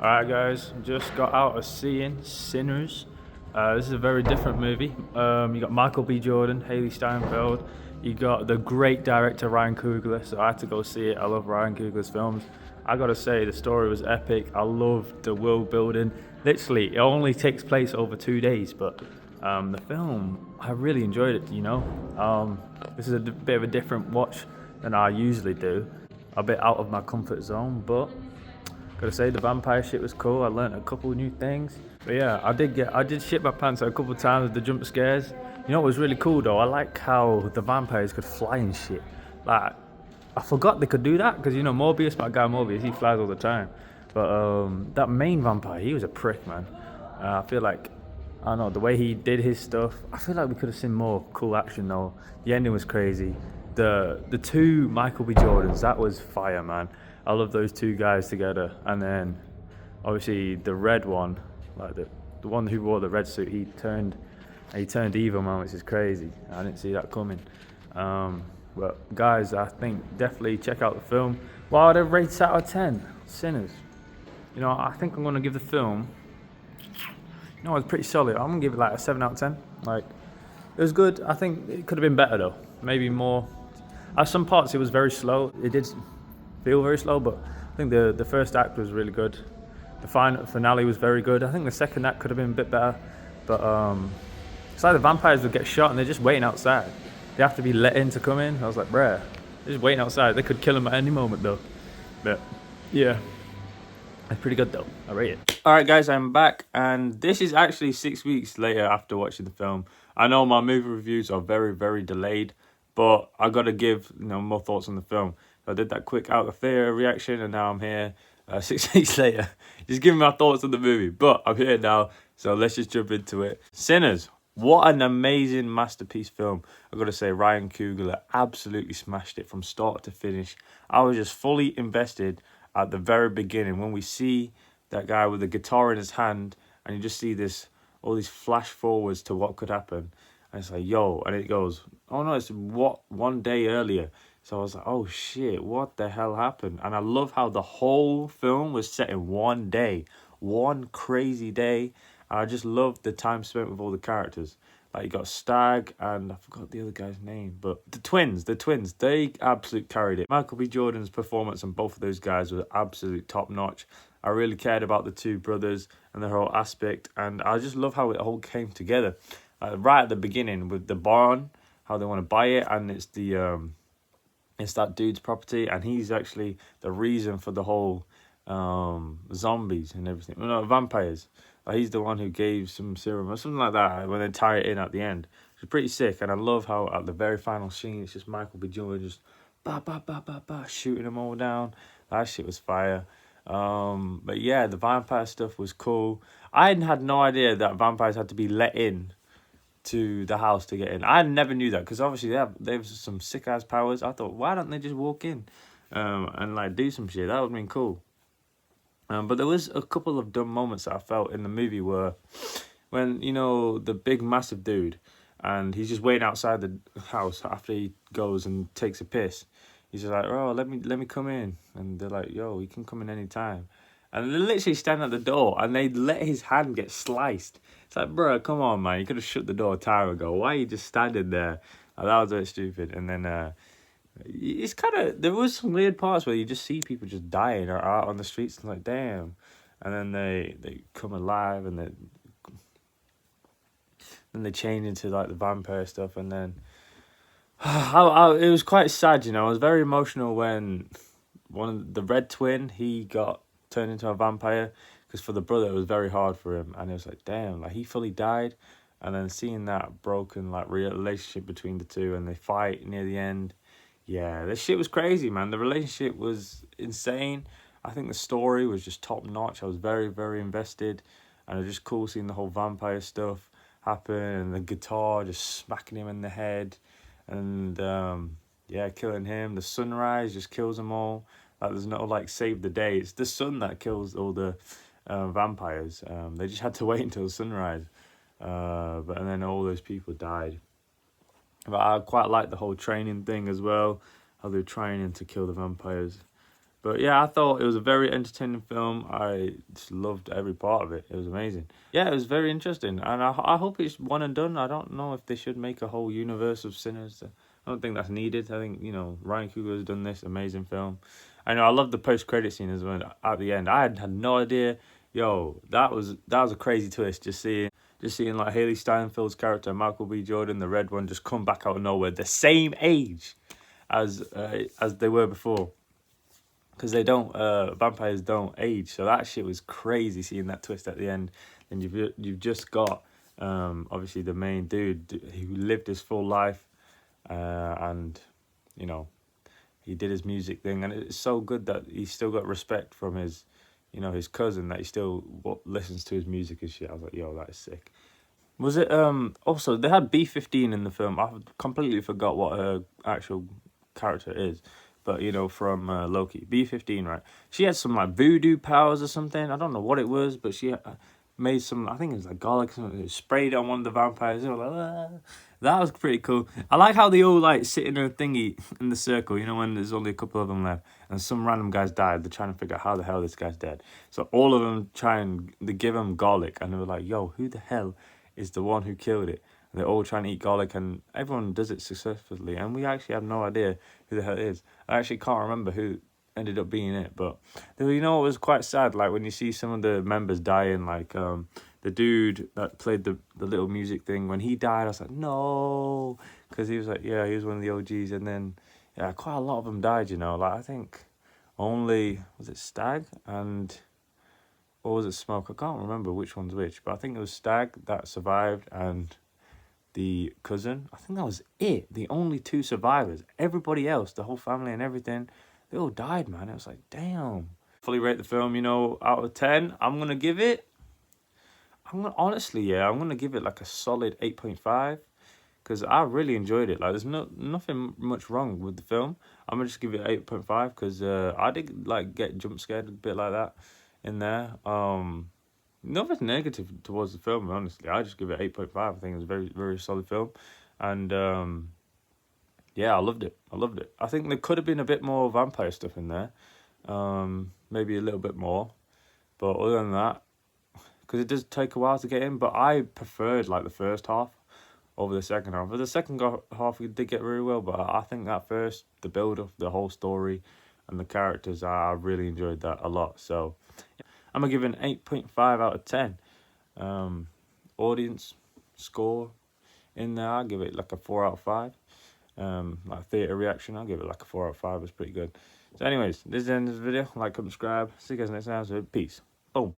Alright guys, just got out of seeing Sinners. This is a very different movie. You got Michael B. Jordan, Haley Steinfeld. You got the great director Ryan Coogler, so I had to go see it. I love Ryan Coogler's films. I gotta say, the story was epic. I loved the world building. Literally, it only takes place over 2 days, but the film, I really enjoyed it, This is a bit of a different watch than I usually do. A bit out of my comfort zone, but gotta say the vampire shit was cool. I learned a couple new things. But yeah, I did shit my pants a couple times with the jump scares. You know what was really cool though? I like how the vampires could fly and shit. Like, I forgot they could do that because Morbius, my guy Morbius, he flies all the time. But that main vampire, he was a prick, man. I feel like I don't know the way he did his stuff. I feel like we could have seen more cool action though. The ending was crazy. The two Michael B. Jordans, that was fire, man. I love those two guys together. And then obviously the red one, like the one who wore the red suit, he turned evil, man, which is crazy. I didn't see that coming. But guys, I think definitely check out the film. What would I rate it out of 10? Sinners. I think I'm gonna give the film. It's pretty solid. I'm gonna give it like a 7 out of 10. Like, it was good. I think it could have been better though. Maybe more. At some parts, it was very slow. It did feel very slow, but I think the first act was really good. The finale was very good. I think the second act could have been a bit better, but it's like the vampires would get shot and they're just waiting outside. They have to be let in to come in. I was like, bruh, they're just waiting outside. They could kill them at any moment though. But yeah, it's pretty good though. I rate it. All right, guys, I'm back, and this is actually 6 weeks later after watching the film. I know my movie reviews are very, very delayed, but I got to give more thoughts on the film. So I did that quick out of theatre reaction, and now I'm here 6 weeks later, just giving my thoughts on the movie. But I'm here now, so let's just jump into it. Sinners. What an amazing masterpiece film. I've got to say, Ryan Coogler absolutely smashed it from start to finish. I was just fully invested at the very beginning when we see that guy with the guitar in his hand, and you just see all these flash forwards to what could happen. And it's like, yo, and it goes, oh no, it's one day earlier. So I was like, oh shit, what the hell happened? And I love how the whole film was set in one day, one crazy day. And I just loved the time spent with all the characters. Like, you got Stag, and I forgot the other guy's name, but the twins, they absolutely carried it. Michael B. Jordan's performance on both of those guys was absolute top notch. I really cared about the two brothers and their whole aspect, and I just love how it all came together. Right at the beginning with the barn, how they want to buy it, and it's that dude's property, and he's actually the reason for the whole zombies and everything. Well, no, vampires. He's the one who gave some serum or something like that when they tie it in at the end. It's pretty sick, and I love how at the very final scene, it's just Michael B. Jordan just shooting them all down. That shit was fire. But yeah, the vampire stuff was cool. I had no idea that vampires had to be let in to the house to get in. I never knew that, because obviously they have some sick ass powers. I thought, why don't they just walk in and like do some shit? That would have been cool. But there was a couple of dumb moments that I felt in the movie where when the big massive dude, and he's just waiting outside the house after he goes and takes a piss. He's just like, oh, let me come in, and they're like, yo, you can come in any time. And they literally stand at the door, and they let his hand get sliced. It's like, bro, come on, man. You could have shut the door a time ago. Why are you just standing there? That was a bit stupid. And then it's kind of, there was some weird parts where you just see people just dying or out on the streets, and like, damn. And then they come alive, and then they change into like the vampire stuff, and then it was quite sad, I was very emotional when the red twin, he got turned into a vampire, because for the brother it was very hard for him, and it was like, damn, like he fully died. And then seeing that broken like relationship between the two, and they fight near the end, yeah, this shit was crazy, man. The relationship was insane. I think the story was just top notch. I was very, very invested, and it was just cool seeing the whole vampire stuff happen, and the guitar just smacking him in the head, and yeah, killing him. The sunrise just kills them all. Like, there's no like save the day. It's the sun that kills all the vampires. They just had to wait until sunrise, and then all those people died. But I quite like the whole training thing as well, how they're training to kill the vampires. But yeah, I thought it was a very entertaining film. I just loved every part of it. It was amazing. Yeah, it was very interesting, and I hope it's one and done. I don't know if they should make a whole universe of Sinners. I don't think that's needed. I think, Ryan Coogler has done this amazing film. I know I love the post credit scene as well at the end. I had no idea. Yo, that was a crazy twist. Just seeing like Haley Steinfeld's character, Michael B. Jordan, the red one, just come back out of nowhere, the same age as they were before. Because vampires don't age, so that shit was crazy. Seeing that twist at the end, and you've just got obviously the main dude who lived his full life, and he did his music thing, and it's so good that he still got respect from his cousin, that he still listens to his music and shit. I was like, yo, that is sick. Was it also they had B-15 in the film? I completely forgot what her actual character is, but from Loki, B-15, right? She had some like voodoo powers or something. I don't know what it was, but she made some. I think it was like garlic. Something, sprayed on one of the vampires. They were like, "Ah." That was pretty cool. I like how they all like sit in a thingy in the circle. When there's only a couple of them left, and some random guys died. They're trying to figure out how the hell this guy's dead. So all of them they give him garlic, and they were like, "Yo, who the hell is the one who killed it?" And they're all trying to eat garlic, and everyone does it successfully. And we actually have no idea who the hell it is. I actually can't remember who ended up being it, but it was quite sad. Like when you see some of the members dying, like the dude that played the little music thing, when he died, I was like, no, because he was like, yeah, he was one of the OGs, and then quite a lot of them died. Like I think only was it Stag and. Or was it Smoke? I can't remember which one's which, but I think it was Stag that survived and the cousin. I think that was it. The only two survivors. Everybody else, the whole family and everything, they all died, man. It was like, damn. Fully rate the film, out of 10. I'm going to give it... I'm going to give it like a solid 8.5. Because I really enjoyed it. Like, there's nothing much wrong with the film. I'm going to just give it 8.5 because I did like get jump scared a bit like that in there. Nothing negative towards the film, honestly. I just give it 8.5. I think it's a very, very solid film. And yeah, I loved it. I think there could have been a bit more vampire stuff in there. Maybe a little bit more. But other than that, because it does take a while to get in, but I preferred like the first half over the second half. But the second half we did get very well, but I think that first, the build of the whole story and the characters, I really enjoyed that a lot. So I'm going to give it an 8.5 out of 10. Audience score in there, I'll give it like a 4 out of 5. Like theatre reaction, I'll give it like a 4 out of 5. It's pretty good. So anyways, this is the end of the video. Like, subscribe. See you guys next time. So peace.